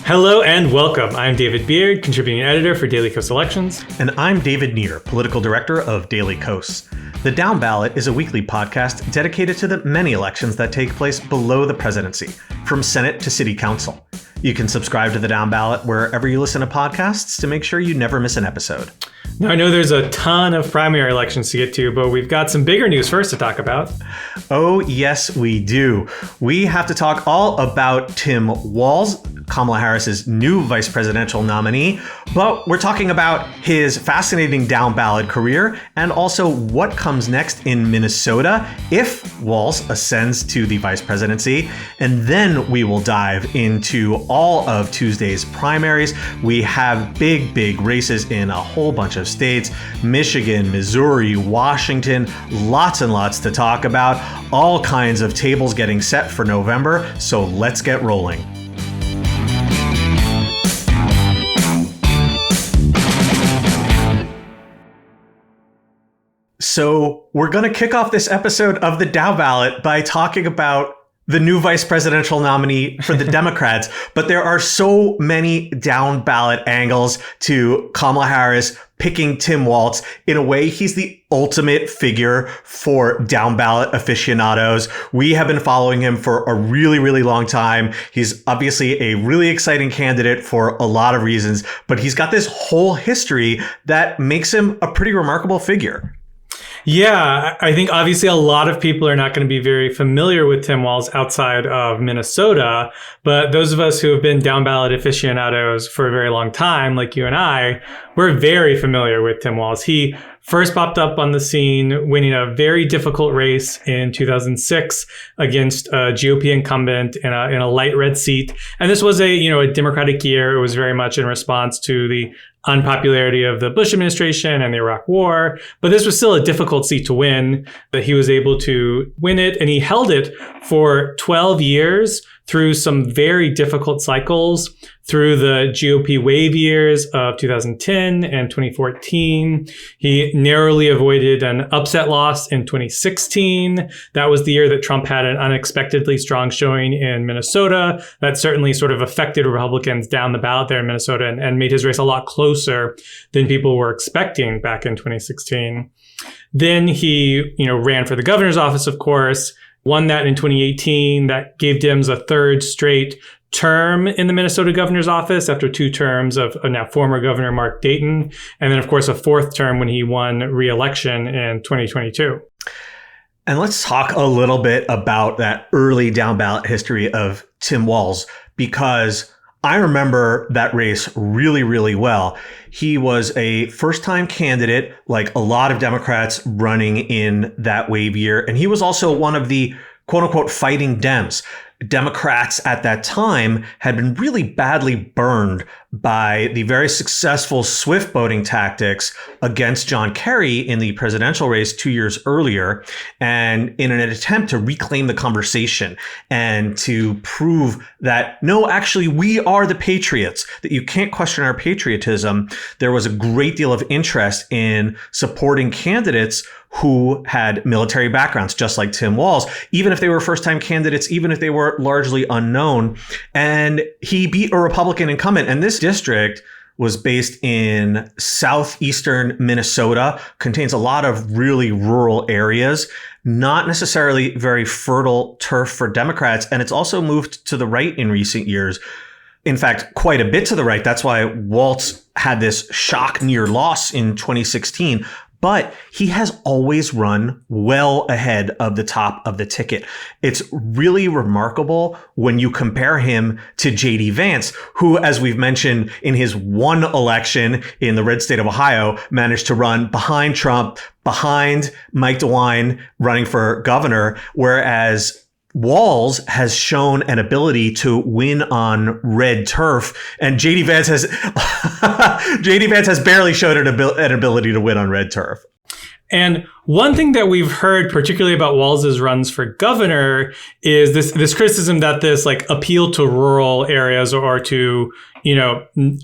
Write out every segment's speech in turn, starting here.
Hello and welcome. I'm David Beard, contributing editor for Daily Kos Elections. And I'm David Neer, political director of Daily Kos. The Downballot is a weekly podcast dedicated to the many elections that take place below the presidency, from Senate to City Council. You can subscribe to the Downballot wherever you listen to podcasts to make sure you never miss an episode. Now, I know there's a ton of primary elections to get to, but we've got some bigger news first to talk about. Oh, yes, we do. We have to talk all about Tim Walz, Kamala Harris's new vice presidential nominee, but we're talking about his fascinating down-ballot career and also what comes next in Minnesota if Walz ascends to the vice presidency. And then we will dive into all of Tuesday's primaries. We have big races in a whole bunch of states: Michigan, Missouri, Washington, lots and lots to talk about, all kinds of tables getting set for November. So let's get rolling. So we're going to kick off this episode of the Downballot by talking about the new vice presidential nominee for the Democrats. But there are so many down ballot angles to Kamala Harris picking Tim Walz. In a way, he's the ultimate figure for down ballot aficionados. We have been following him for a really long time. He's obviously a really exciting candidate for a lot of reasons, but he's got this whole history that makes him a pretty remarkable figure. Yeah, I think obviously a lot of people are not going to be very familiar with Tim Walz outside of Minnesota, but those of us who have been down ballot aficionados for a very long time, like you and I, we're very familiar with Tim Walz. He first popped up on the scene winning a very difficult race in 2006 against a GOP incumbent in a light red seat. And this was a Democratic year. It was very much in response to the unpopularity of the Bush administration and the Iraq War. But this was still a difficult seat to win, but he was able to win it, and he held it for 12 years through some very difficult cycles, through the GOP wave years of 2010 and 2014. He narrowly avoided an upset loss in 2016. That was the year that Trump had an unexpectedly strong showing in Minnesota. That certainly sort of affected Republicans down the ballot there in Minnesota and made his race a lot closer than people were expecting back in 2016. Then he, ran for the governor's office, of course, won that in 2018. That gave Dems a third straight term in the Minnesota governor's office after 2 terms of now former Governor Mark Dayton. And then, of course, a 4th term when he won re-election in 2022. And let's talk a little bit about that early down ballot history of Tim Walz, because I remember that race really well. He was a first-time candidate, like a lot of Democrats running in that wave year. And he was also one of the quote-unquote fighting Dems. Democrats at that time had been really badly burned by the very successful swift voting tactics against John Kerry in the presidential race 2 years earlier. And in an attempt to reclaim the conversation and to prove that, no, actually, we are the patriots, that you can't question our patriotism, there was a great deal of interest in supporting candidates who had military backgrounds, just like Tim Walz, even if they were first-time candidates, even if they were largely unknown. And he beat a Republican incumbent. And this district was based in southeastern Minnesota, contains a lot of really rural areas, not necessarily very fertile turf for Democrats. And it's also moved to the right in recent years. In fact, quite a bit to the right. That's why Walz had this shock near loss in 2016. But he has always run well ahead of the top of the ticket. It's really remarkable when you compare him to J.D. Vance, who, as we've mentioned, in his one election in the red state of Ohio, managed to run behind Trump, behind Mike DeWine running for governor, whereas Walz has shown an ability to win on red turf, and JD Vance has barely showed an ability to win on red turf. And One thing that we've heard, particularly about Walz's runs for governor, is this criticism that this like appeal to rural areas or to,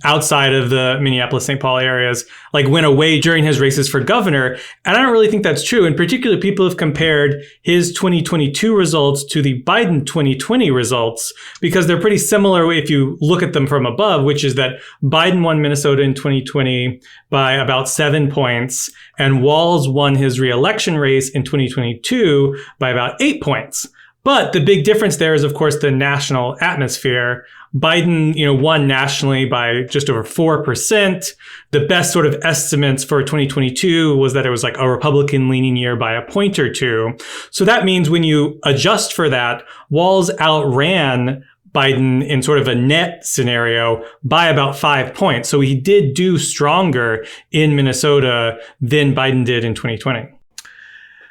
outside of the Minneapolis-St. Paul areas, like went away during his races for governor. And I don't really think that's true. In particular, people have compared his 2022 results to the Biden 2020 results because they're pretty similar if you look at them from above, which is that Biden won Minnesota in 2020 by about 7 points, and Walz won his re-election race in 2022 by about 8 points. But the big difference there is, of course, the national atmosphere. Biden, won nationally by just over 4%. The best sort of estimates for 2022 was that it was like a Republican-leaning year by a point or two. So that means when you adjust for that, Walz outran Biden in sort of a net scenario by about 5 points. So he did do stronger in Minnesota than Biden did in 2020.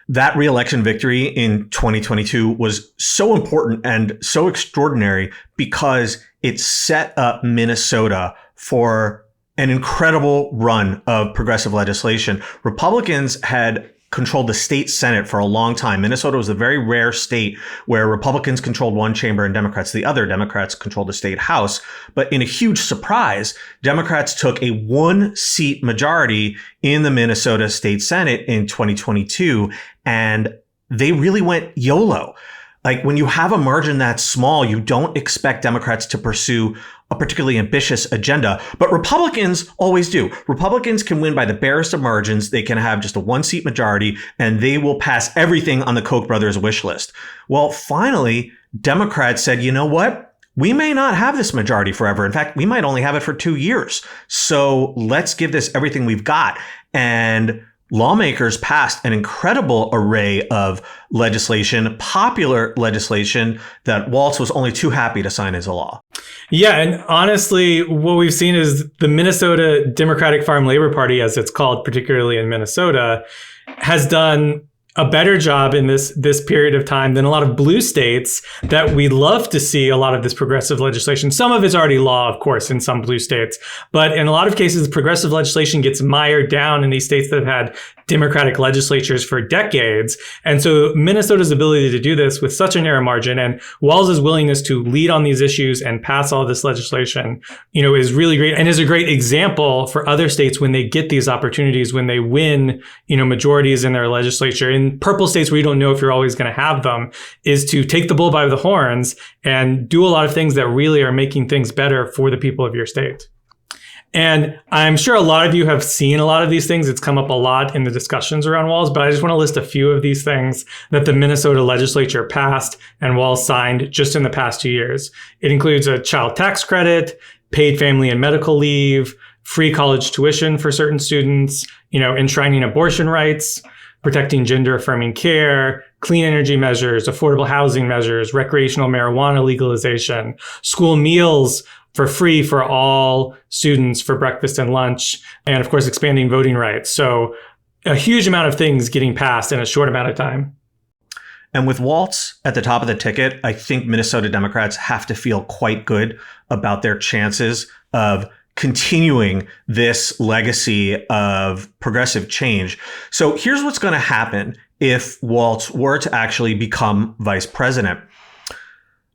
That re-election victory in 2022 was so important and so extraordinary because it set up Minnesota for an incredible run of progressive legislation. Republicans had controlled the state Senate for a long time. Minnesota was a very rare state where Republicans controlled one chamber and Democrats the other. Democrats controlled the state House. But in a huge surprise, Democrats took a 1-seat majority in the Minnesota State Senate in 2022, and they really went YOLO. Like when you have a margin that small, you don't expect Democrats to pursue a particularly ambitious agenda, but Republicans always do. Republicans can win by the barest of margins. They can have just a 1-seat majority and they will pass everything on the Koch brothers wish list. Well, finally, Democrats said, you know what? We may not have this majority forever. In fact, we might only have it for 2 years. So let's give this everything we've got. And lawmakers passed an incredible array of legislation, popular legislation that Walz was only too happy to sign as a law. Yeah, and honestly, what we've seen is the Minnesota Democratic Farm Labor Party, as it's called, particularly in Minnesota, has done a better job in this period of time than a lot of blue states that we love to see a lot of this progressive legislation. Some of it's already law, of course, in some blue states. But in a lot of cases, progressive legislation gets mired down in these states that have had Democratic legislatures for decades. And so Minnesota's ability to do this with such a narrow margin and Walz's willingness to lead on these issues and pass all this legislation, is really great and is a great example for other states when they get these opportunities, when they win, majorities in their legislature. In purple states where you don't know if you're always going to have them, is to take the bull by the horns and do a lot of things that really are making things better for the people of your state. And I'm sure a lot of you have seen a lot of these things. It's come up a lot in the discussions around Walz, but I just want to list a few of these things that the Minnesota legislature passed and Walz signed just in the past 2 years. It includes a child tax credit, paid family and medical leave, free college tuition for certain students, enshrining abortion rights, protecting gender-affirming care, clean energy measures, affordable housing measures, recreational marijuana legalization, school meals for free for all students for breakfast and lunch, and of course, expanding voting rights. So a huge amount of things getting passed in a short amount of time. And with Walz at the top of the ticket, I think Minnesota Democrats have to feel quite good about their chances of continuing this legacy of progressive change. So here's what's going to happen if Walz were to actually become vice president.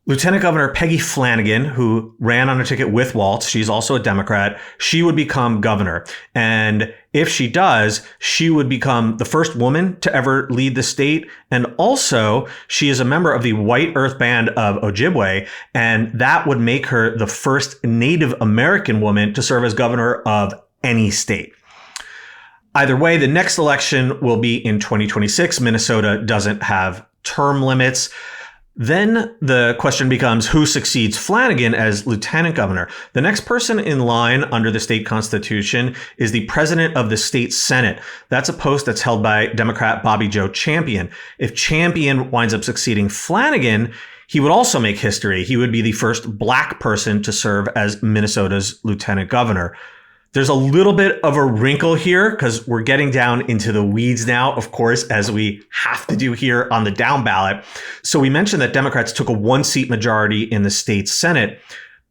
Lieutenant Governor Peggy Flanagan, who ran on a ticket with Walz, she's also a Democrat, she would become governor. And if she does, she would become the first woman to ever lead the state. And also, she is a member of the White Earth Band of Ojibwe, and that would make her the first Native American woman to serve as governor of any state. Either way, the next election will be in 2026. Minnesota doesn't have term limits. Then the question becomes who succeeds Flanagan as lieutenant governor. The next person in line under the state constitution is the president of the state senate. That's a post that's held by Democrat Bobby Joe Champion. If Champion winds up succeeding Flanagan, he would also make history. He would be the first black person to serve as Minnesota's lieutenant governor. There's a little bit of a wrinkle here because we're getting down into the weeds now, of course, as we have to do here on the down ballot. So we mentioned that Democrats took a 1-seat majority in the state Senate,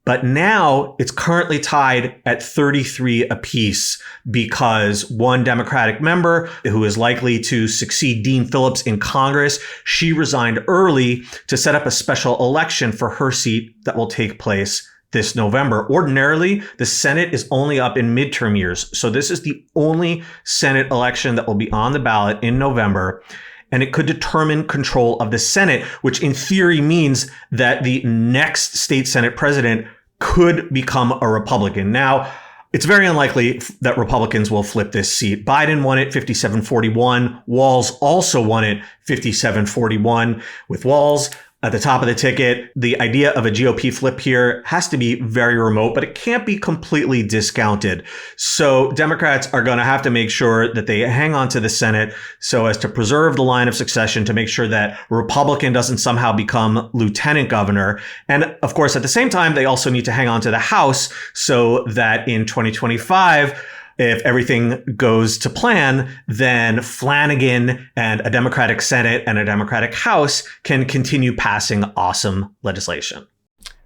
But now it's currently tied at 33 apiece because one Democratic member who is likely to succeed Dean Phillips in Congress, she resigned early to set up a special election for her seat that will take place this November. Ordinarily, the Senate is only up in midterm years. So this is the only Senate election that will be on the ballot in November. And it could determine control of the Senate, which in theory means that the next state Senate president could become a Republican. Now, it's very unlikely that Republicans will flip this seat. Biden won it 57-41. Walz also won it 57-41. With Walz at the top of the ticket, the idea of a GOP flip here has to be very remote, but it can't be completely discounted. So Democrats are going to have to make sure that they hang on to the Senate so as to preserve the line of succession, to make sure that Republican doesn't somehow become lieutenant governor. And of course, at the same time, they also need to hang on to the House so that in 2025, if everything goes to plan, then Flanagan and a Democratic Senate and a Democratic House can continue passing awesome legislation.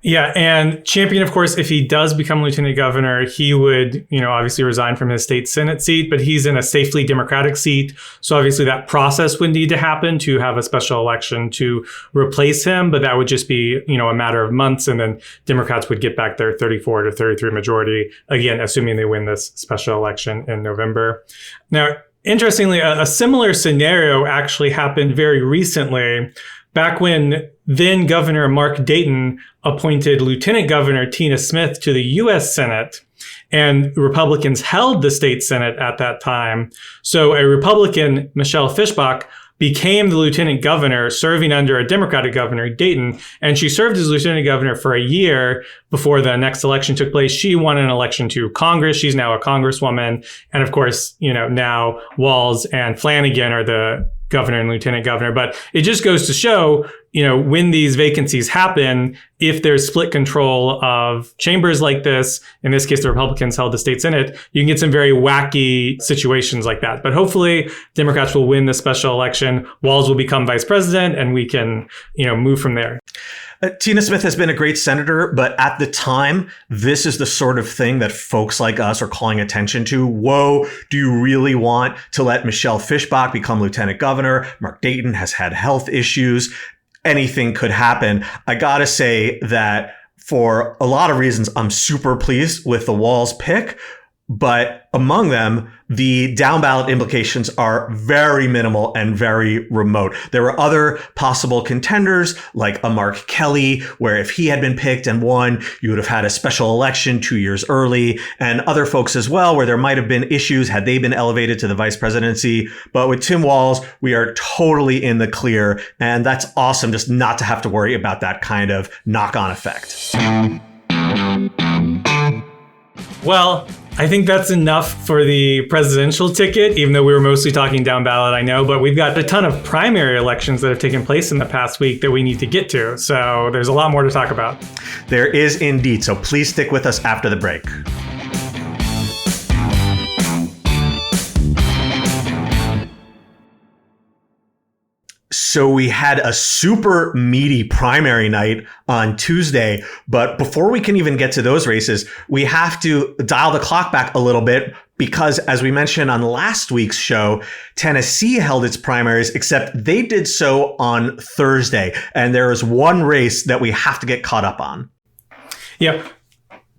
Yeah, and Champion, of course, if he does become lieutenant governor, he would, obviously resign from his state Senate seat, but he's in a safely Democratic seat. So obviously that process would need to happen to have a special election to replace him. But that would just be, a matter of months. And then Democrats would get back their 34 to 33 majority, again, assuming they win this special election in November. Now, interestingly, a similar scenario actually happened very recently, back when then Governor Mark Dayton appointed Lieutenant Governor Tina Smith to the U.S. Senate, and Republicans held the state Senate at that time. So a Republican, Michelle Fischbach, became the lieutenant governor, serving under a Democratic governor, Dayton, and she served as lieutenant governor for a year before the next election took place. She won an election to Congress. She's now a congresswoman. And of course, now Walz and Flanagan are the governor and lieutenant governor. But it just goes to show, when these vacancies happen, if there's split control of chambers like this, in this case, the Republicans held the state Senate, you can get some very wacky situations like that. But hopefully Democrats will win the special election. Walz will become vice president and we can, move from there. Tina Smith has been a great senator, but at the time, this is the sort of thing that folks like us are calling attention to. Whoa, do you really want to let Michelle Fischbach become lieutenant governor? Mark Dayton has had health issues. Anything could happen. I gotta say that for a lot of reasons, I'm super pleased with the Walz pick. But among them, the down ballot implications are very minimal and very remote. There were other possible contenders like a Mark Kelly, where if he had been picked and won, you would have had a special election 2 years early, and other folks as well, where there might have been issues had they been elevated to the vice presidency. But with Tim Walz, we are totally in the clear, and that's awesome just not to have to worry about that kind of knock-on effect. Well, I think that's enough for the presidential ticket, even though we were mostly talking down ballot, I know, but we've got a ton of primary elections that have taken place in the past week that we need to get to. So there's a lot more to talk about. There is indeed. So please stick with us after the break. So we had a super meaty primary night on Tuesday, but before we can even get to those races, we have to dial the clock back a little bit because, as we mentioned on last week's show, Tennessee held its primaries, except they did so on Thursday, and there is one race that we have to get caught up on. Yeah.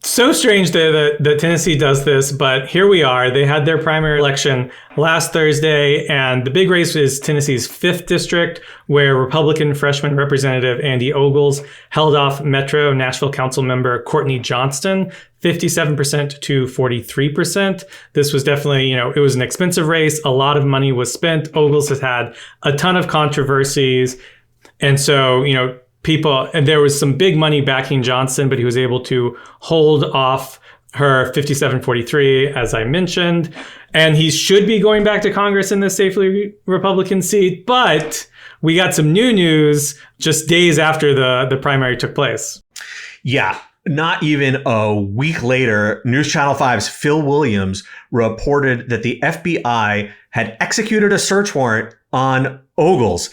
So strange that Tennessee does this, but here we are. They had their primary election last Thursday, and the big race is Tennessee's 5th district, where Republican freshman Representative Andy Ogles held off Metro Nashville Council member Courtney Johnston 57% to 43%. This was definitely, it was an expensive race. A lot of money was spent. Ogles has had a ton of controversies. And so, and there was some big money backing Johnson, but he was able to hold off her 57-43, as I mentioned. And he should be going back to Congress in this safely Republican seat. But we got some new news just days after the primary took place. Yeah. Not even a week later, News Channel 5's Phil Williams reported that the FBI had executed a search warrant on Ogles.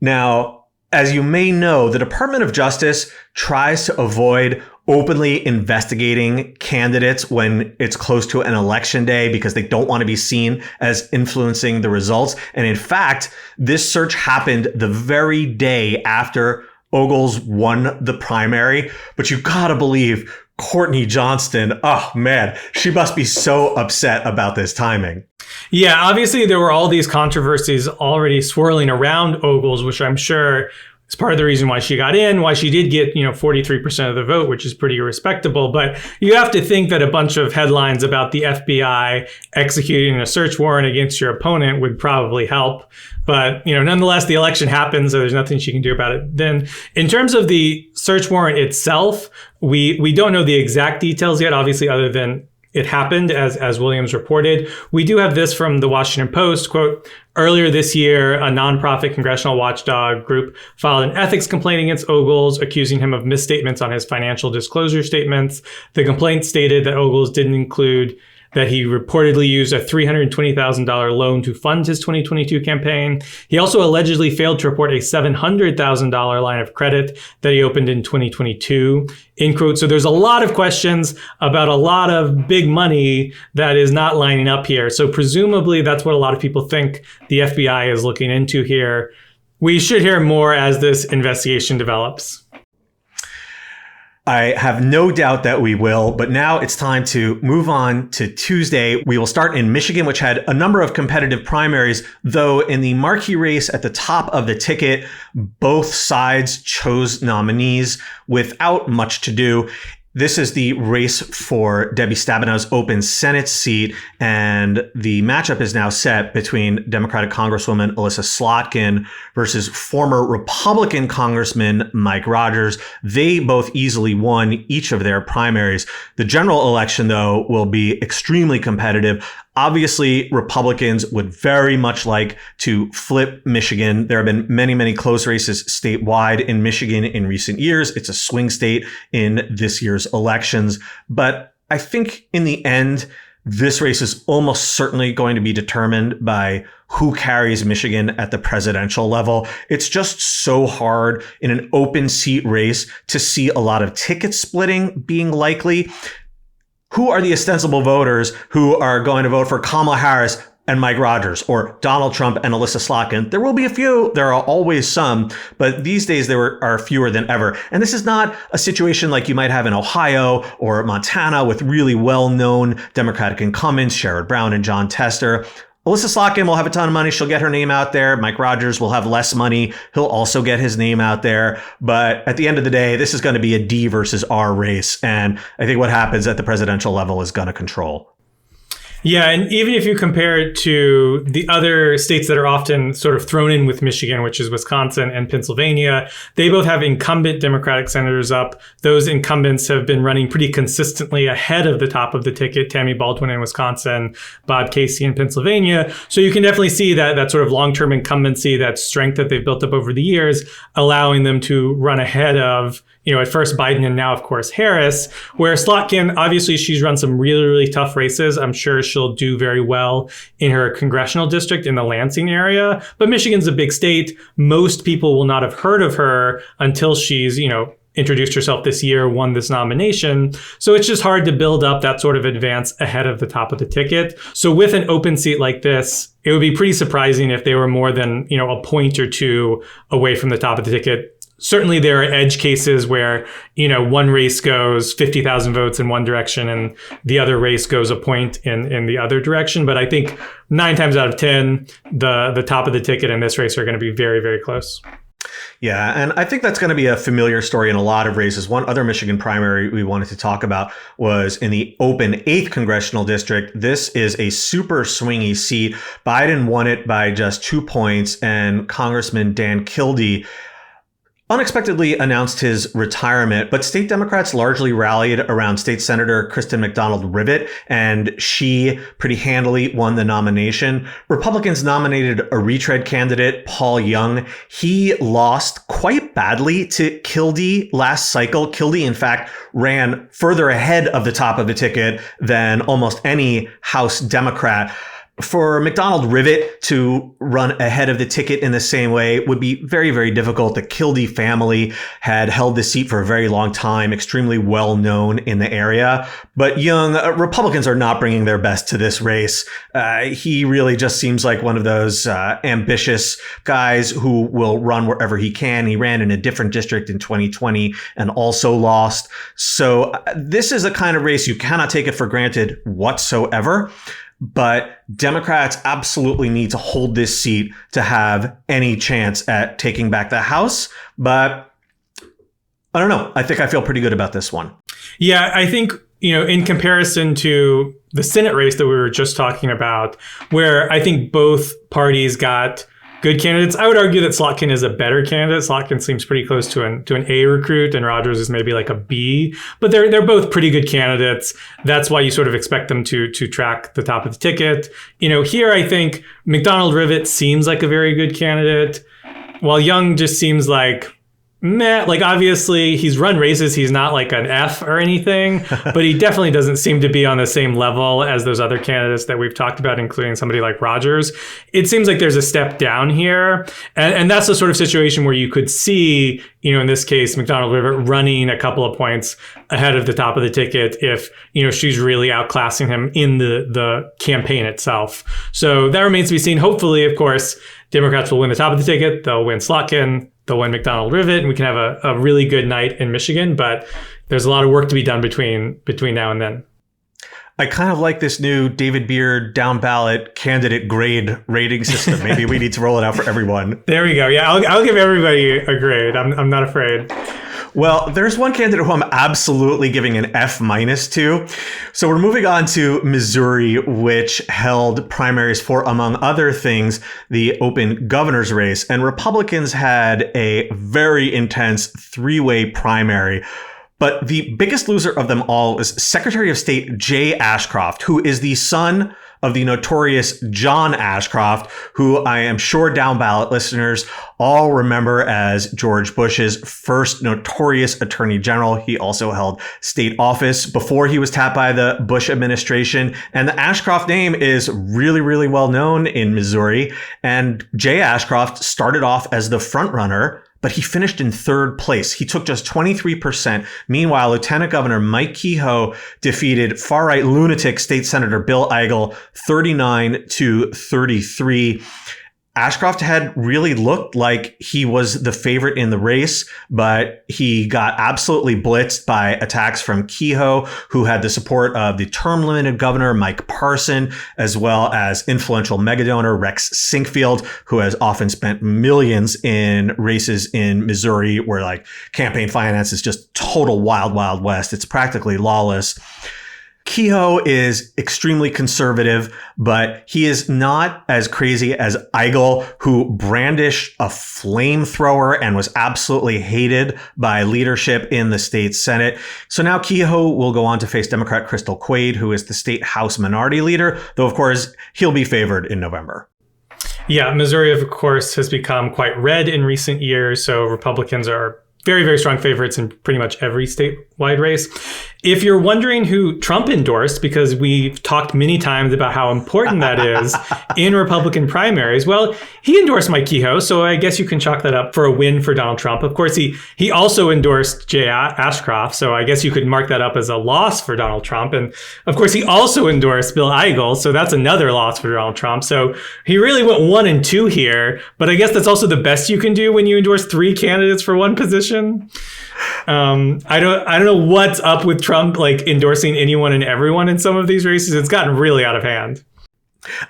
Now, As you may know, the Department of Justice tries to avoid openly investigating candidates when it's close to an election day because they don't want to be seen as influencing the results. And in fact, this search happened the very day after Ogles won the primary. But you gotta believe Courtney Johnston, oh man, she must be so upset about this timing. Yeah, obviously there were all these controversies already swirling around Ogles, which I'm sure is part of the reason why she got in, why she did get, 43% of the vote, which is pretty respectable. But you have to think that a bunch of headlines about the FBI executing a search warrant against your opponent would probably help. But, nonetheless, the election happened, so there's nothing she can do about it. Then in terms of the search warrant itself, we don't know the exact details yet, obviously, other than it happened, as Williams reported. We do have this from the Washington Post, quote, earlier this year, a nonprofit congressional watchdog group filed an ethics complaint against Ogles, accusing him of misstatements on his financial disclosure statements. The complaint stated that Ogles didn't include that he reportedly used a $320,000 loan to fund his 2022 campaign. He also allegedly failed to report a $700,000 line of credit that he opened in 2022, in quote. So there's a lot of questions about a lot of big money that is not lining up here. So presumably that's what a lot of people think the FBI is looking into here. We should hear more as this investigation develops. I have no doubt that we will, but now it's time to move on to Tuesday. We will start in Michigan, which had a number of competitive primaries, though in the marquee race at the top of the ticket, both sides chose nominees without much to do. This is the race for Debbie Stabenow's open Senate seat, and the matchup is now set between Democratic Congresswoman Alyssa Slotkin versus former Republican Congressman Mike Rogers. They both easily won each of their primaries. The general election, though, will be extremely competitive. Obviously, Republicans would very much like to flip Michigan. There have been many, many close races statewide in Michigan in recent years. It's a swing state in this year's elections. But I think in the end, this race is almost certainly going to be determined by who carries Michigan at the presidential level. It's just so hard in an open seat race to see a lot of ticket splitting being likely. Who are the ostensible voters who are going to vote for Kamala Harris and Mike Rogers, or Donald Trump and Alyssa Slotkin? There will be a few. There are always some, but these days there are fewer than ever. And this is not a situation like you might have in Ohio or Montana with really well-known Democratic incumbents, Sherrod Brown and John Tester. Alyssa Slotkin will have a ton of money. She'll get her name out there. Mike Rogers will have less money. He'll also get his name out there. But at the end of the day, this is going to be a D versus R race. And I think what happens at the presidential level is going to control. Yeah, and even if you compare it to the other states that are often sort of thrown in with Michigan, which is Wisconsin and Pennsylvania, they both have incumbent Democratic senators up. Those incumbents have been running pretty consistently ahead of the top of the ticket, Tammy Baldwin in Wisconsin, Bob Casey in Pennsylvania. So you can definitely see that sort of long-term incumbency, that strength that they've built up over the years, allowing them to run ahead of, at first Biden and now, of course, Harris, where Slotkin, obviously, she's run some really, really tough races. I'm sure she'll do very well in her congressional district in the Lansing area. But Michigan's a big state. Most people will not have heard of her until she's, introduced herself this year, won this nomination. So it's just hard to build up that sort of advance ahead of the top of the ticket. So with an open seat like this, it would be pretty surprising if they were more than, a point or two away from the top of the ticket. Certainly there are edge cases where, one race goes 50,000 votes in one direction and the other race goes a point in the other direction. But I think 9 times out of 10, the top of the ticket in this race are going to be very, very close. Yeah, and I think that's going to be a familiar story in a lot of races. One other Michigan primary we wanted to talk about was in the open 8th congressional district. This is a super swingy seat. Biden won it by just 2 points, and Congressman Dan Kildee unexpectedly announced his retirement, but state Democrats largely rallied around State Senator Kristen McDonald-Rivet, and she pretty handily won the nomination. Republicans nominated a retread candidate, Paul Young. He lost quite badly to Kildee last cycle. Kildee, in fact, ran further ahead of the top of the ticket than almost any House Democrat. For McDonald Rivet to run ahead of the ticket in the same way would be very, very difficult. The Kildee family had held the seat for a very long time, extremely well known in the area. But young Republicans are not bringing their best to this race. He really just seems like one of those ambitious guys who will run wherever he can. He ran in a different district in 2020 and also lost. So this is a kind of race you cannot take it for granted whatsoever. But Democrats absolutely need to hold this seat to have any chance at taking back the House. But I don't know. I think I feel pretty good about this one. Yeah, I think, in comparison to the Senate race that we were just talking about, where I think both parties got good candidates. I would argue that Slotkin is a better candidate. Slotkin seems pretty close to an A recruit, and Rogers is maybe like a B. But they're both pretty good candidates. That's why you sort of expect them to track the top of the ticket. Here I think McDonald Rivet seems like a very good candidate, while Young just seems like meh. Like, obviously he's run races. He's not like an F or anything, but he definitely doesn't seem to be on the same level as those other candidates that we've talked about, including somebody like Rogers. It seems like there's a step down here. And that's the sort of situation where you could see, in this case, McDonald Rivet running a couple of points ahead of the top of the ticket if, she's really outclassing him in the campaign itself. So that remains to be seen. Hopefully, of course, Democrats will win the top of the ticket. They'll win Slotkin. They'll win McDonald Rivet, and we can have a really good night in Michigan. But there's a lot of work to be done between now and then. I kind of like this new David Beard down ballot candidate grade rating system. Maybe we need to roll it out for everyone. There we go. Yeah, I'll give everybody a grade. I'm not afraid. Well, there's one candidate who I'm absolutely giving an F- to. So we're moving on to Missouri, which held primaries for, among other things, the open governor's race. And Republicans had a very intense three-way primary. But the biggest loser of them all is Secretary of State Jay Ashcroft, who is the son of the notorious John Ashcroft, who I am sure down ballot listeners all remember as George Bush's first notorious attorney general. He also held state office before he was tapped by the Bush administration. And the Ashcroft name is really, really well known in Missouri. And Jay Ashcroft started off as the front runner, but he finished in third place. He took just 23%. Meanwhile, Lieutenant Governor Mike Kehoe defeated far-right lunatic State Senator Bill Eigel 39-33. Ashcroft had really looked like he was the favorite in the race, but he got absolutely blitzed by attacks from Kehoe, who had the support of the term-limited governor, Mike Parson, as well as influential megadonor Rex Sinkfield, who has often spent millions in races in Missouri where like campaign finance is just total wild, wild west. It's practically lawless. Kehoe is extremely conservative, but he is not as crazy as Eigel, who brandished a flamethrower and was absolutely hated by leadership in the state Senate. So now Kehoe will go on to face Democrat Crystal Quaid, who is the state House minority leader, though, of course, he'll be favored in November. Yeah, Missouri, of course, has become quite red in recent years, so Republicans are very, very strong favorites in pretty much every statewide race. If you're wondering who Trump endorsed, because we've talked many times about how important that is in Republican primaries, well, he endorsed Mike Kehoe, so I guess you can chalk that up for a win for Donald Trump. Of course, he also endorsed Jay Ashcroft, so I guess you could mark that up as a loss for Donald Trump. And of course, he also endorsed Bill Eigel, so that's another loss for Donald Trump. So he really went 1 and 2 here, but I guess that's also the best you can do when you endorse 3 candidates for one position. I don't know what's up with Trump like endorsing anyone and everyone in some of these races. It's gotten really out of hand.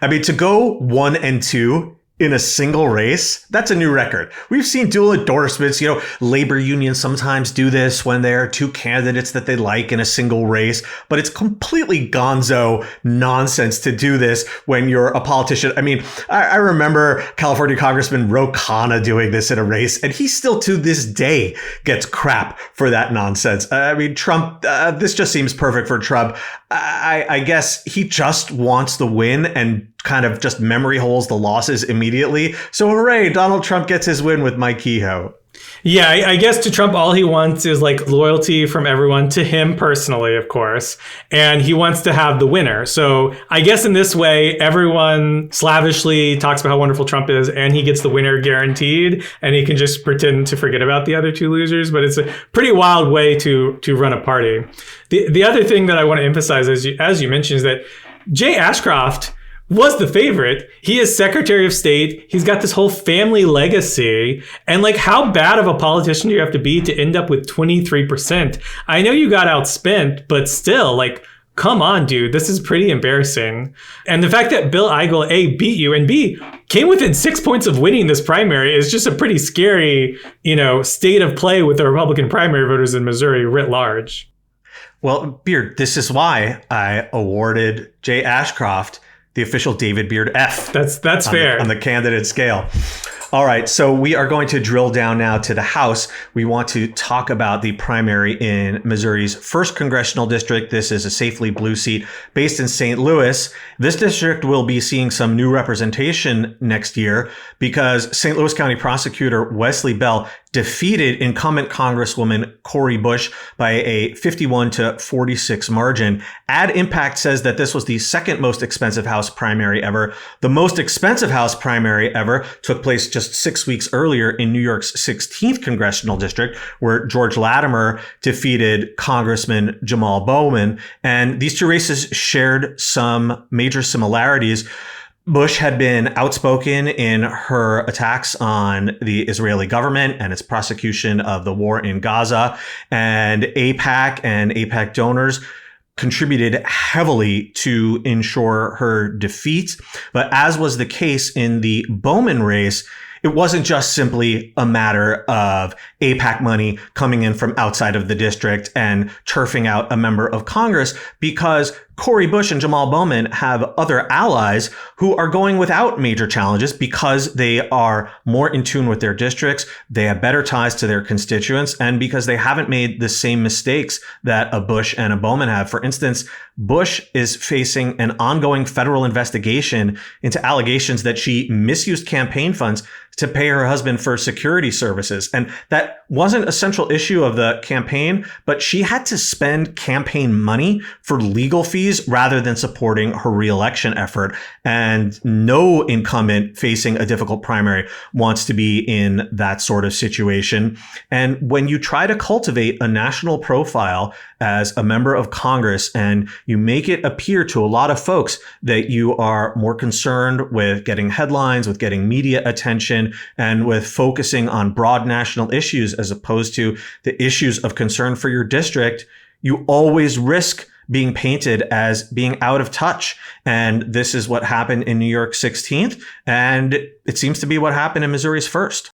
I mean, to go 1 and 2 in a single race, that's a new record. We've seen dual endorsements. Labor unions sometimes do this when there are 2 candidates that they like in a single race, but it's completely gonzo nonsense to do this when you're a politician. I mean, I remember California Congressman Ro Khanna doing this in a race, and he still to this day gets crap for that nonsense. I mean, Trump, this just seems perfect for Trump. I guess he just wants the win and kind of just memory holes the losses immediately. So hooray, Donald Trump gets his win with Mike Kehoe. Yeah, I guess to Trump, all he wants is like loyalty from everyone to him personally, of course. And he wants to have the winner. So I guess in this way, everyone slavishly talks about how wonderful Trump is and he gets the winner guaranteed. And he can just pretend to forget about the other two losers. But it's a pretty wild way to run a party. The other thing that I want to emphasize, as you mentioned, is that Jay Ashcroft was the favorite. He is Secretary of State. He's got this whole family legacy. And like, how bad of a politician do you have to be to end up with 23%? I know you got outspent, but still, like, come on, dude. This is pretty embarrassing. And the fact that Bill Eigel, A, beat you, and B, came within 6 points of winning this primary is just a pretty scary, state of play with the Republican primary voters in Missouri writ large. Well, Beard, this is why I awarded Jay Ashcroft the official David Beard F. That's fair. On the candidate scale. All right, so we are going to drill down now to the House. We want to talk about the primary in Missouri's 1st congressional district. This is a safely blue seat based in St. Louis. This district will be seeing some new representation next year because St. Louis County Prosecutor Wesley Bell defeated incumbent Congresswoman Cori Bush by a 51-46 margin. Ad Impact says that this was the second most expensive House primary ever. The most expensive House primary ever took place just 6 weeks earlier in New York's 16th congressional district, where George Latimer defeated Congressman Jamal Bowman. And these two races shared some major similarities. Bush had been outspoken in her attacks on the Israeli government and its prosecution of the war in Gaza, and AIPAC donors contributed heavily to ensure her defeat. But as was the case in the Bowman race, it wasn't just simply a matter of AIPAC money coming in from outside of the district and turfing out a member of Congress, because Cori Bush and Jamal Bowman have other allies who are going without major challenges because they are more in tune with their districts, they have better ties to their constituents, and because they haven't made the same mistakes that a Bush and a Bowman have. For instance, Bush is facing an ongoing federal investigation into allegations that she misused campaign funds to pay her husband for security services. And that wasn't a central issue of the campaign, but she had to spend campaign money for legal fees rather than supporting her reelection effort. And no incumbent facing a difficult primary wants to be in that sort of situation. And when you try to cultivate a national profile as a member of Congress and you make it appear to a lot of folks that you are more concerned with getting headlines, with getting media attention, and with focusing on broad national issues as opposed to the issues of concern for your district, you always risk being painted as being out of touch. And this is what happened in New York's 16th. And it seems to be what happened in Missouri's 1st.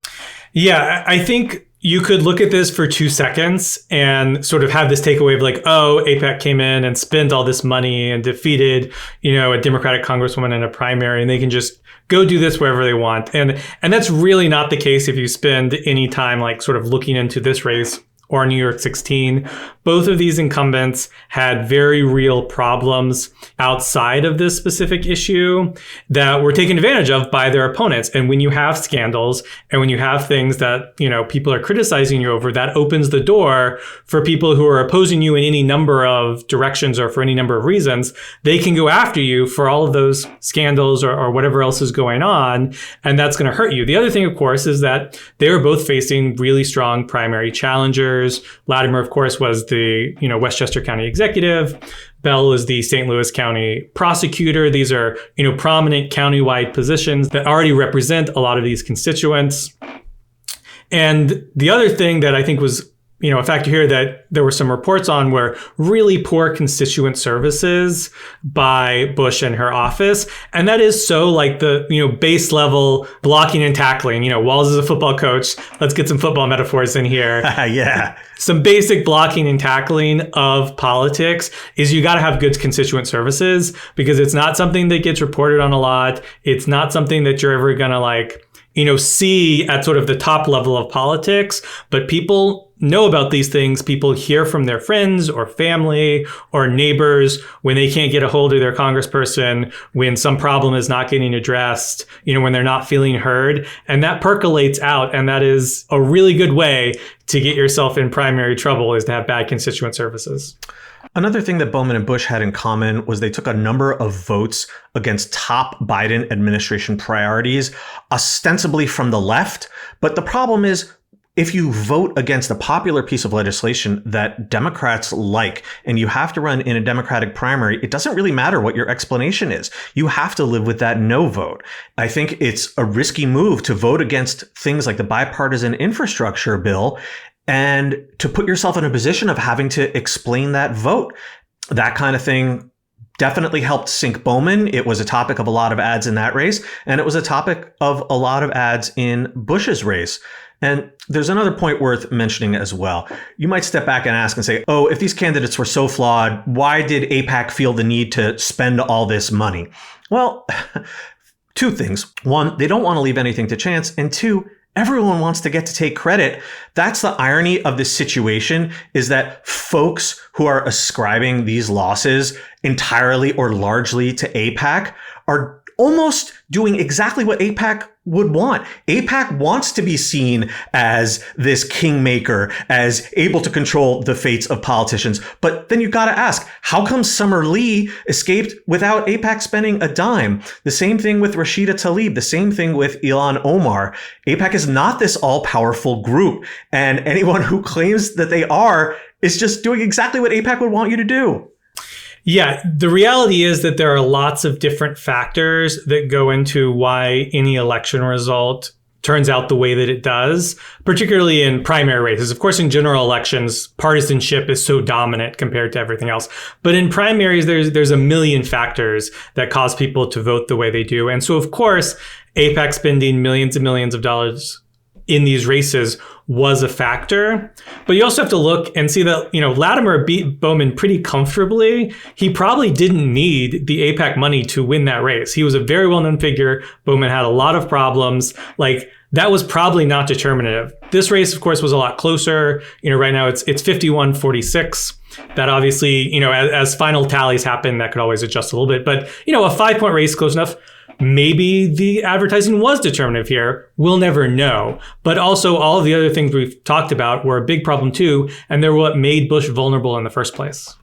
Yeah, I think you could look at this for 2 seconds and sort of have this takeaway of like, oh, AIPAC came in and spent all this money and defeated, a Democratic congresswoman in a primary, and they can just go do this wherever they want. And that's really not the case if you spend any time like sort of looking into this race or New York 16. Both of these incumbents had very real problems outside of this specific issue that were taken advantage of by their opponents. And when you have scandals and when you have things that, people are criticizing you over, that opens the door for people who are opposing you in any number of directions or for any number of reasons. They can go after you for all of those scandals or whatever else is going on. And that's going to hurt you. The other thing, of course, is that they were both facing really strong primary challengers. Latimer, of course, was the Westchester County executive. Bell is the St. Louis County prosecutor. These are prominent countywide positions that already represent a lot of these constituents. And the other thing that I think was a factor here that there were some reports on were really poor constituent services by Bush and her office. And that is so like the, base level blocking and tackling. Walz is a football coach. Let's get some football metaphors in here. Yeah. Some basic blocking and tackling of politics is you got to have good constituent services because it's not something that gets reported on a lot. It's not something that you're ever going to see at sort of the top level of politics, but people know about these things, people hear from their friends or family or neighbors when they can't get a hold of their congressperson, when some problem is not getting addressed, when they're not feeling heard. And that percolates out. And that is a really good way to get yourself in primary trouble, is to have bad constituent services. Another thing that Bowman and Bush had in common was they took a number of votes against top Biden administration priorities, ostensibly from the left. But the problem is, if you vote against a popular piece of legislation that Democrats like, and you have to run in a Democratic primary, it doesn't really matter what your explanation is. You have to live with that no vote. I think it's a risky move to vote against things like the bipartisan infrastructure bill and to put yourself in a position of having to explain that vote. That kind of thing definitely helped sink Bowman. It was a topic of a lot of ads in that race, and it was a topic of a lot of ads in Bush's race. And there's another point worth mentioning as well. You might step back and ask and say, oh, if these candidates were so flawed, why did AIPAC feel the need to spend all this money? Well, two things. One, they don't want to leave anything to chance. And two, everyone wants to get to take credit. That's the irony of this situation, is that folks who are ascribing these losses entirely or largely to AIPAC are almost doing exactly what AIPAC would want. AIPAC wants to be seen as this kingmaker, as able to control the fates of politicians. But then you've got to ask, how come Summer Lee escaped without AIPAC spending a dime? The same thing with Rashida Tlaib, the same thing with Ilhan Omar. AIPAC is not this all-powerful group. And anyone who claims that they are is just doing exactly what AIPAC would want you to do. Yeah, the reality is that there are lots of different factors that go into why any election result turns out the way that it does, particularly in primary races. Of course, in general elections, partisanship is so dominant compared to everything else. But in primaries, there's a million factors that cause people to vote the way they do. And so, of course, AIPAC spending millions and millions of dollars in these races was a factor. But you also have to look and see that, Latimer beat Bowman pretty comfortably. He probably didn't need the AIPAC money to win that race. He was a very well-known figure. Bowman had a lot of problems. That was probably not determinative. This race, of course, was a lot closer. Right now it's 51-46. That obviously, as final tallies happen, that could always adjust a little bit. But, a 5-point race close enough. Maybe the advertising was determinative here. We'll never know. But also all of the other things we've talked about were a big problem too, and they're what made Bush vulnerable in the first place.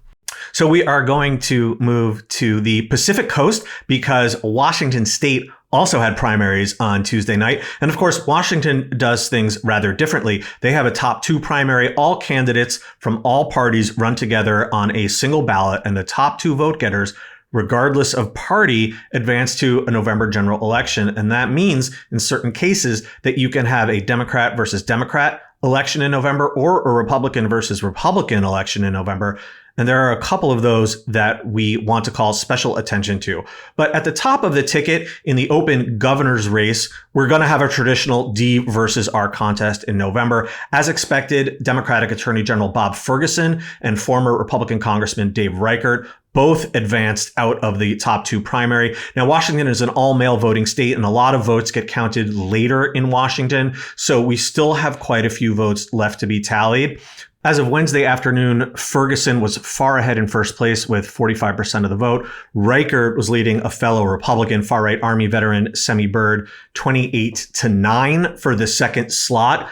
So we are going to move to the Pacific Coast because Washington State also had primaries on Tuesday night. And of course, Washington does things rather differently. They have a top 2 primary. All candidates from all parties run together on a single ballot, and the top 2 vote getters, regardless of party, advance to a November general election. And that means in certain cases that you can have a Democrat versus Democrat election in November or a Republican versus Republican election in November. And there are a couple of those that we want to call special attention to. But at the top of the ticket in the open governor's race, we're going to have a traditional D versus R contest in November. As expected, Democratic Attorney General Bob Ferguson and former Republican Congressman Dave Reichert both advanced out of the top 2 primary. Now, Washington is an all-male voting state, and a lot of votes get counted later in Washington. So we still have quite a few votes left to be tallied. As of Wednesday afternoon, Ferguson was far ahead in first place with 45% of the vote. Reichert was leading a fellow Republican, far-right Army veteran, Semi Byrd, 28-9 for the second slot.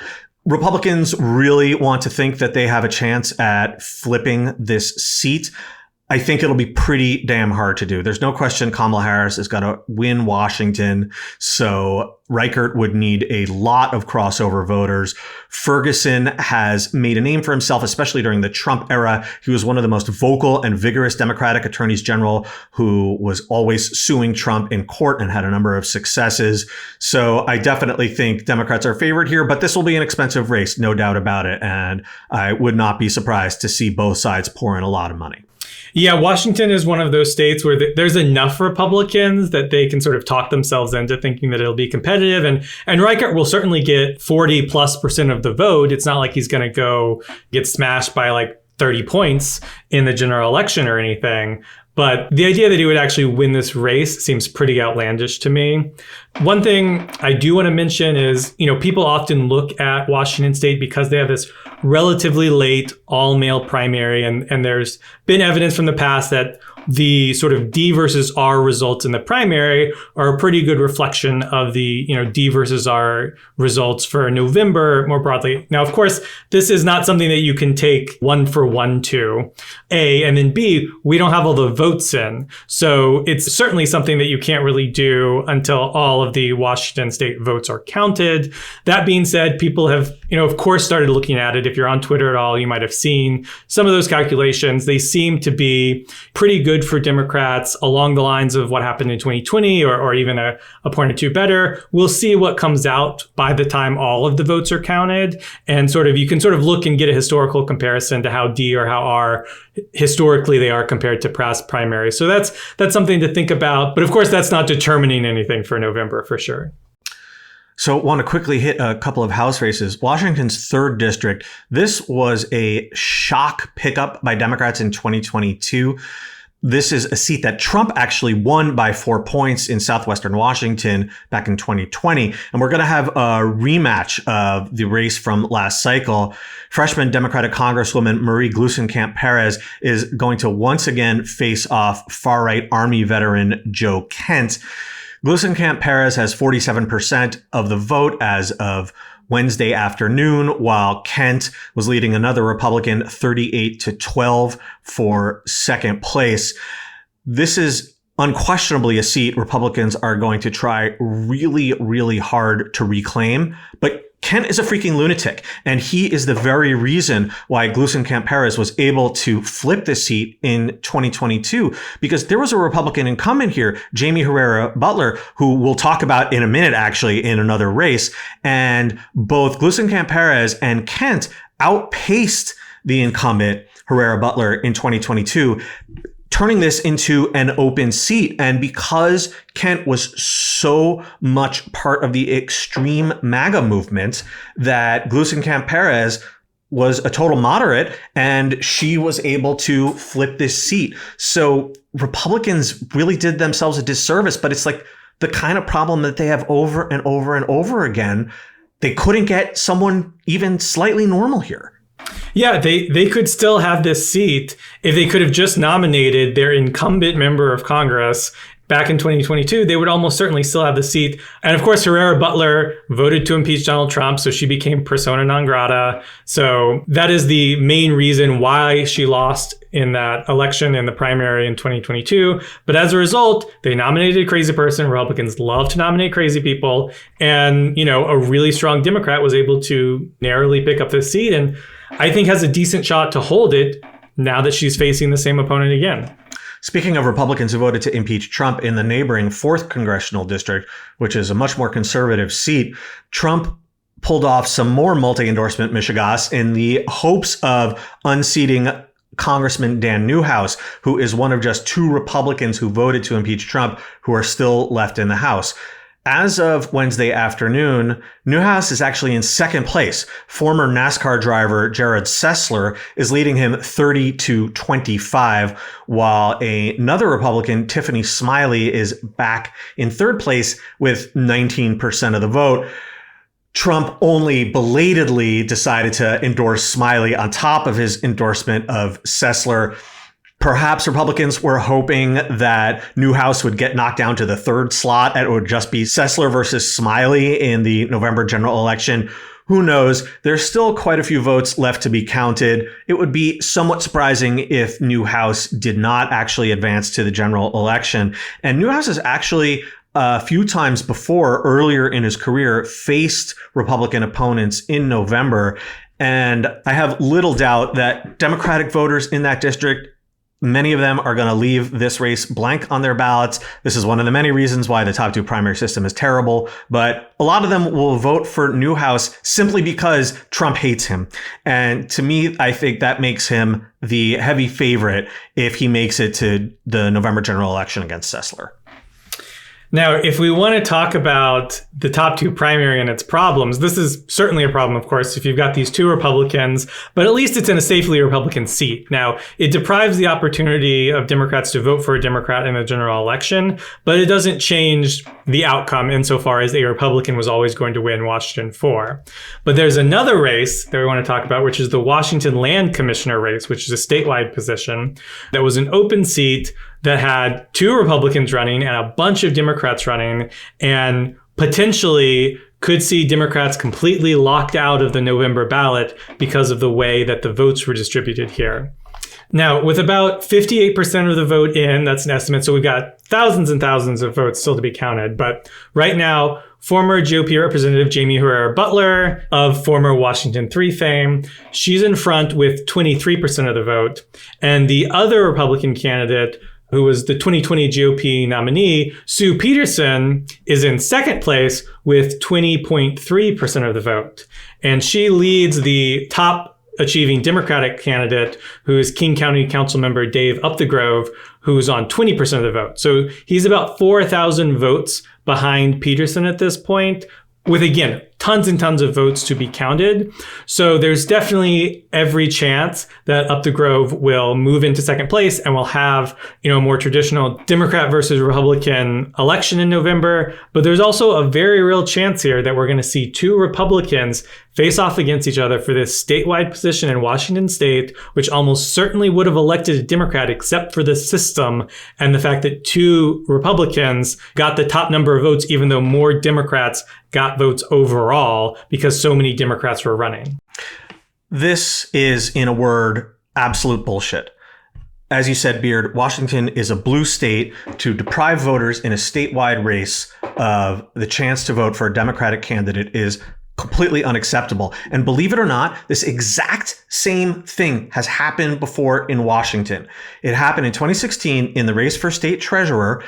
Republicans really want to think that they have a chance at flipping this seat. I think it'll be pretty damn hard to do. There's no question Kamala Harris has got to win Washington. So Reichert would need a lot of crossover voters. Ferguson has made a name for himself, especially during the Trump era. He was one of the most vocal and vigorous Democratic attorneys general who was always suing Trump in court and had a number of successes. So I definitely think Democrats are favored here, but this will be an expensive race, no doubt about it. And I would not be surprised to see both sides pour in a lot of money. Yeah, Washington is one of those states where there's enough Republicans that they can sort of talk themselves into thinking that it'll be competitive. And Reichert will certainly get 40+% of the vote. It's not like he's going to go get smashed by 30 points in the general election or anything. But the idea that he would actually win this race seems pretty outlandish to me. One thing I do want to mention is, people often look at Washington State because they have this relatively late all-male primary, and there's been evidence from the past that the sort of D versus R results in the primary are a pretty good reflection of the, D versus R results for November more broadly. Now, of course, this is not something that you can take one for one to A, and then B, we don't have all the votes in. So it's certainly something that you can't really do until all of the Washington State votes are counted. That being said, people have, of course, started looking at it. If you're on Twitter at all, you might have seen some of those calculations. They seem to be pretty good for Democrats along the lines of what happened in 2020 or even a point or two better. We'll see what comes out by the time all of the votes are counted. And you can look and get a historical comparison to how D or how R historically they are compared to past primaries. So that's something to think about. But of course, that's not determining anything for November for sure. So want to quickly hit a couple of House races. Washington's 3rd district. This was a shock pickup by Democrats in 2022. This is a seat that Trump actually won by 4 points in southwestern Washington back in 2020. And we're going to have a rematch of the race from last cycle. Freshman Democratic Congresswoman Marie Gluesenkamp-Perez is going to once again face off far-right Army veteran Joe Kent. Gluesenkamp-Perez has 47% of the vote as of Wednesday afternoon, while Kent was leading another Republican 38-12 for second place. This is unquestionably a seat Republicans are going to try really, really hard to reclaim. But Kent is a freaking lunatic, and he is the very reason why Gluesenkamp-Perez was able to flip this seat in 2022, because there was a Republican incumbent here, Jamie Herrera Butler, who we'll talk about in a minute, actually, in another race. And both Gluesenkamp-Perez and Kent outpaced the incumbent Herrera Butler in 2022, turning this into an open seat. And because Kent was so much part of the extreme MAGA movement, that Gluesenkamp-Perez was a total moderate, and she was able to flip this seat. So Republicans really did themselves a disservice, but it's like the kind of problem that they have over and over and over again. They couldn't get someone even slightly normal here. Yeah, they could still have this seat if they could have just nominated their incumbent member of Congress back in 2022. They would almost certainly still have the seat. And of course, Herrera Butler voted to impeach Donald Trump, so she became persona non grata. So that is the main reason why she lost in that election in the primary in 2022. But as a result, they nominated a crazy person. Republicans love to nominate crazy people. And, a really strong Democrat was able to narrowly pick up this seat, and I think has a decent shot to hold it now that she's facing the same opponent again. Speaking of Republicans who voted to impeach Trump in the neighboring 4th congressional district, which is a much more conservative seat, Trump pulled off some more multi-endorsement mishegas in the hopes of unseating Congressman Dan Newhouse, who is one of just 2 Republicans who voted to impeach Trump who are still left in the House. As of Wednesday afternoon, Newhouse is actually in second place. Former NASCAR driver Jared Sessler is leading him 30-25, while another Republican, Tiffany Smiley, is back in third place with 19% of the vote. Trump only belatedly decided to endorse Smiley on top of his endorsement of Sessler. Perhaps Republicans were hoping that Newhouse would get knocked down to the 3rd slot and it would just be Sessler versus Smiley in the November general election. Who knows? There's still quite a few votes left to be counted. It would be somewhat surprising if Newhouse did not actually advance to the general election. And Newhouse has actually a few times before, earlier in his career, faced Republican opponents in November. And I have little doubt that Democratic voters in that district, many of them are going to leave this race blank on their ballots. This is one of the many reasons why the top 2 primary system is terrible. But a lot of them will vote for Newhouse simply because Trump hates him. And to me, I think that makes him the heavy favorite if he makes it to the November general election against Sessler. Now, if we want to talk about the top two primary and its problems, this is certainly a problem, of course, if you've got these two Republicans, but at least it's in a safely Republican seat. Now, it deprives the opportunity of Democrats to vote for a Democrat in a general election, but it doesn't change the outcome insofar as a Republican was always going to win Washington 4. But there's another race that we want to talk about, which is the Washington Land Commissioner race, which is a statewide position that was an open seat that had two Republicans running and a bunch of Democrats running, and potentially could see Democrats completely locked out of the November ballot because of the way that the votes were distributed here. Now, with about 58% of the vote in, that's an estimate, so we've got thousands and thousands of votes still to be counted. But right now, former GOP Representative Jamie Herrera Butler of former Washington 3 fame, she's in front with 23% of the vote. And the other Republican candidate, who was the 2020 GOP nominee, Sue Peterson, is in second place with 20.3% of the vote. And she leads the top achieving Democratic candidate, who is King County Councilmember Dave Upthegrove, who's on 20% of the vote. So he's about 4,000 votes behind Peterson at this point, with, again, tons and tons of votes to be counted. So there's definitely every chance that Upthegrove will move into second place and will have, a more traditional Democrat versus Republican election in November. But there's also a very real chance here that we're going to see two Republicans face off against each other for this statewide position in Washington state, which almost certainly would have elected a Democrat except for the system and the fact that two Republicans got the top number of votes, even though more Democrats got votes overall because so many Democrats were running. This is, in a word, absolute bullshit. As you said, Beard, Washington is a blue state. To deprive voters in a statewide race of the chance to vote for a Democratic candidate is completely unacceptable. And believe it or not, this exact same thing has happened before in Washington. It happened in 2016 in the race for state treasurer.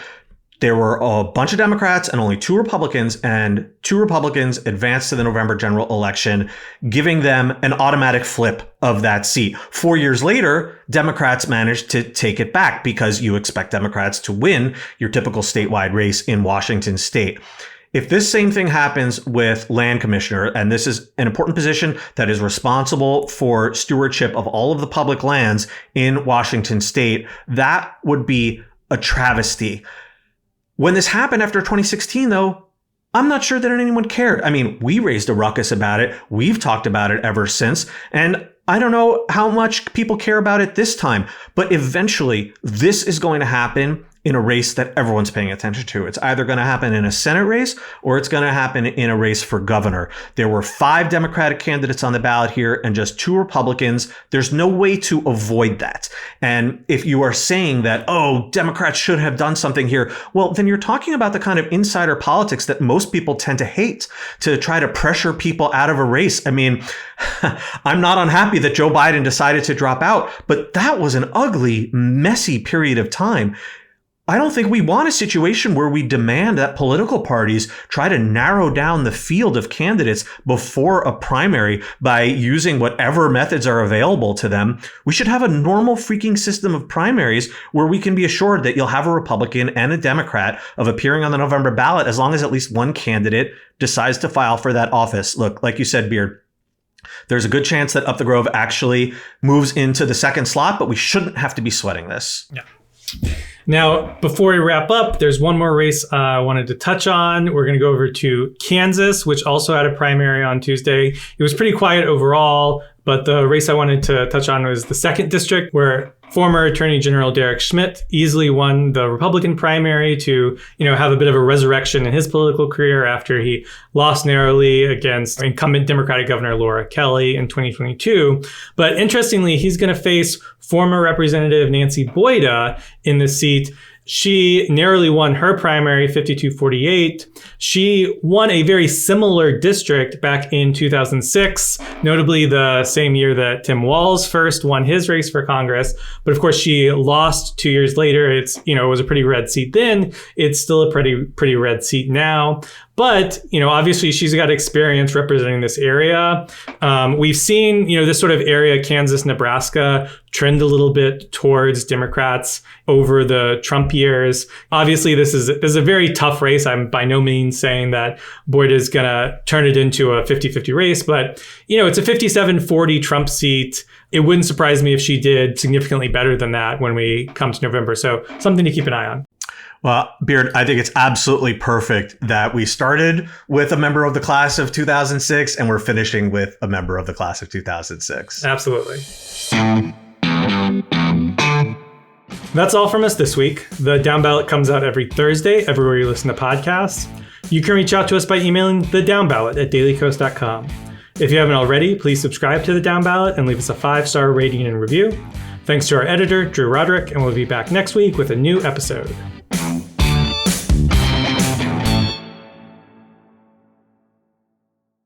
There were a bunch of Democrats and only two Republicans, and two Republicans advanced to the November general election, giving them an automatic flip of that seat. 4 years later, Democrats managed to take it back because you expect Democrats to win your typical statewide race in Washington state. If this same thing happens with land commissioner, and this is an important position that is responsible for stewardship of all of the public lands in Washington state, that would be a travesty. When this happened after 2016, though, I'm not sure that anyone cared. I mean, we raised a ruckus about it. We've talked about it ever since. And I don't know how much people care about it this time. But eventually, this is going to happen in a race that everyone's paying attention to. It's either going to happen in a Senate race or it's going to happen in a race for governor. There were 5 Democratic candidates on the ballot here and just 2 Republicans. There's no way to avoid that. And if you are saying that, oh, Democrats should have done something here, well, then you're talking about the kind of insider politics that most people tend to hate, to try to pressure people out of a race. I mean, I'm not unhappy that Joe Biden decided to drop out, but that was an ugly, messy period of time. I don't think we want a situation where we demand that political parties try to narrow down the field of candidates before a primary by using whatever methods are available to them. We should have a normal freaking system of primaries where we can be assured that you'll have a Republican and a Democrat of appearing on the November ballot as long as at least one candidate decides to file for that office. Look, like you said, Beard, there's a good chance that Upthegrove actually moves into the second slot, but we shouldn't have to be sweating this. Yeah. Now, before we wrap up, there's one more race I wanted to touch on. We're going to go over to Kansas, which also had a primary on Tuesday. It was pretty quiet overall, but the race I wanted to touch on was the 2nd district, where former Attorney General Derek Schmidt easily won the Republican primary to, have a bit of a resurrection in his political career after he lost narrowly against incumbent Democratic Governor Laura Kelly in 2022. But interestingly, he's going to face former Representative Nancy Boyda in the seat. She narrowly won her primary, 52-48. She won a very similar district back in 2006, notably the same year that Tim Walz first won his race for Congress. But of course, she lost 2 years later. It was a pretty red seat then. It's still a pretty red seat now. But, obviously she's got experience representing this area. We've seen, this sort of area, Kansas, Nebraska, trend a little bit towards Democrats over the Trump years. Obviously, this is a very tough race. I'm by no means saying that Boyd is going to turn it into a 50-50 race, but, it's a 57-40 Trump seat. It wouldn't surprise me if she did significantly better than that when we come to November. So something to keep an eye on. Well, Beard, I think it's absolutely perfect that we started with a member of the class of 2006 and we're finishing with a member of the class of 2006. Absolutely. That's all from us this week. The Down Ballot comes out every Thursday, everywhere you listen to podcasts. You can reach out to us by emailing thedownballot@dailycoast.com. If you haven't already, please subscribe to the Down Ballot and leave us a 5-star rating and review. Thanks to our editor, Drew Roderick, and we'll be back next week with a new episode.